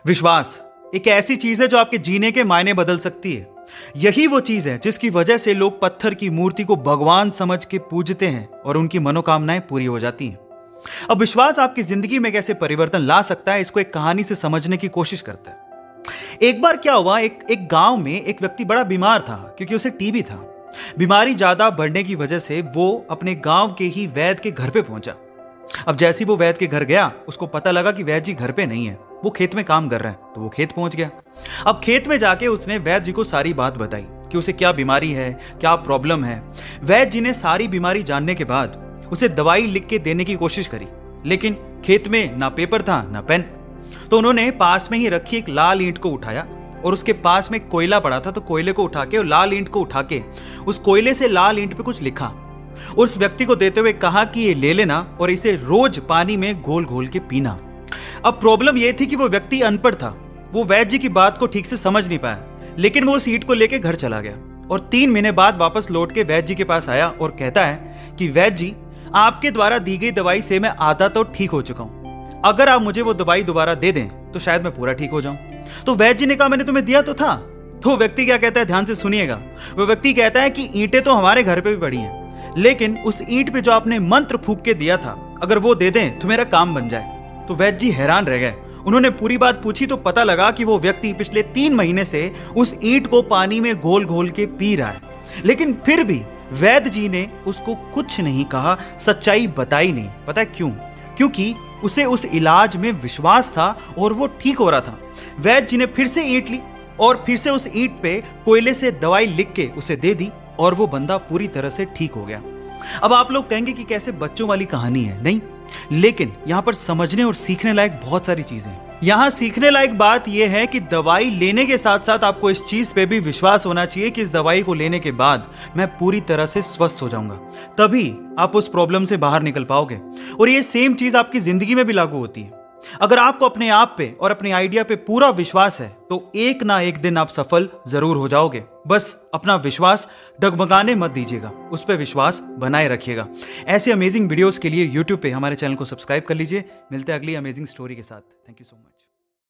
विश्वास एक ऐसी चीज है जो आपके जीने के मायने बदल सकती है। यही वो चीज है जिसकी वजह से लोग पत्थर की मूर्ति को भगवान समझ के पूजते हैं और उनकी मनोकामनाएं पूरी हो जाती हैं। अब विश्वास आपकी जिंदगी में कैसे परिवर्तन ला सकता है, इसको एक कहानी से समझने की कोशिश करते हैं। एक बार क्या हुआ, एक गांव में एक व्यक्ति बड़ा बीमार था क्योंकि उसे टीबी था। बीमारी ज्यादा बढ़ने की वजह से वो अपने गांव के ही वैद्य के घर पे पहुंचा। अब जैसे ही वो वैद्य के घर गया, उसको पता लगा कि वैद्य जी घर पे नहीं है, वो खेत में काम कर रहे हैं। तो वो खेत पहुंच गया। अब खेत में जाके उसने वैद्य जी को सारी बात बताई कि उसे क्या बीमारी है, क्या प्रॉब्लम है। वैद्य जी ने सारी बीमारी जानने के बाद उसे दवाई लिख के देने की कोशिश करी, लेकिन खेत में ना पेपर था ना पेन। तो उन्होंने पास में ही रखी एक लाल ईंट को उठाया और उसके पास में कोयला पड़ा था, तो कोयले को उठा के और लाल ईंट को उठा के उस कोयले से लाल ईंट पे कुछ लिखा। उस व्यक्ति को देते हुए कहा कि ये ले लेना और इसे रोज पानी में घोल घोल के पीना। अब प्रॉब्लम यह थी कि वो व्यक्ति अनपढ़ था, वो वैद्य जी की बात को ठीक से समझ नहीं पाया, लेकिन वो उस ईंट को लेके घर चला गया और 3 महीने बाद वापस लौट के वैद्य जी के पास आया और कहता है कि वैद्य जी, आपके द्वारा दी गई दवाई से मैं आधा तो ठीक हो चुका हूं। अगर आप मुझे वो दवाई दोबारा दे दें तो शायद मैं पूरा ठीक हो जाऊं। तो वैद्य जी ने कहा, मैंने तुम्हें दिया तो था। तो व्यक्ति क्या कहता है, ध्यान से सुनिएगा। वो व्यक्ति कहता है कि ईंटें तो हमारे घर पे भी पड़ी हैं, लेकिन उस ईंट पे जो आपने मंत्र फूंक के दिया था, अगर वो दे दें तो मेरा काम बन जाए। तो वैद्य जी हैरान रह गए। उन्होंने पूरी बात पूछी तो पता लगा कि वो व्यक्ति पिछले 3 महीने से उस ईंट को पानी में घोल घोल के पी रहा है, लेकिन फिर भी वैद्य जी ने उसको कुछ नहीं कहा, सच्चाई बताई नहीं। पता है क्यों? क्योंकि उसे उस इलाज में विश्वास था और वो ठीक हो रहा था। वैद्य जी ने फिर से ईंट ली और फिर से उस ईंट पे कोयले से दवाई लिख के उसे दे दी और वो बंदा पूरी तरह से ठीक हो गया। अब आप लोग कहेंगे कि कैसे बच्चों वाली कहानी है, नहीं, लेकिन यहां पर समझने और सीखने लायक बहुत सारी चीजें हैं। यहां सीखने लायक बात यह है कि दवाई लेने के साथ साथ आपको इस चीज पे भी विश्वास होना चाहिए कि इस दवाई को लेने के बाद मैं पूरी तरह से स्वस्थ हो जाऊंगा, तभी आप उस प्रॉब्लम से बाहर निकल पाओगे। और ये सेम चीज आपकी जिंदगी में भी लागू होती है। अगर आपको अपने आप पे और अपने आइडिया पे पूरा विश्वास है तो एक ना एक दिन आप सफल जरूर हो जाओगे। बस अपना विश्वास डगमगाने मत दीजिएगा, उस पर विश्वास बनाए रखिएगा। ऐसे अमेजिंग वीडियोस के लिए YouTube पे हमारे चैनल को सब्सक्राइब कर लीजिए। मिलते हैं अगली अमेजिंग स्टोरी के साथ। Thank you so much.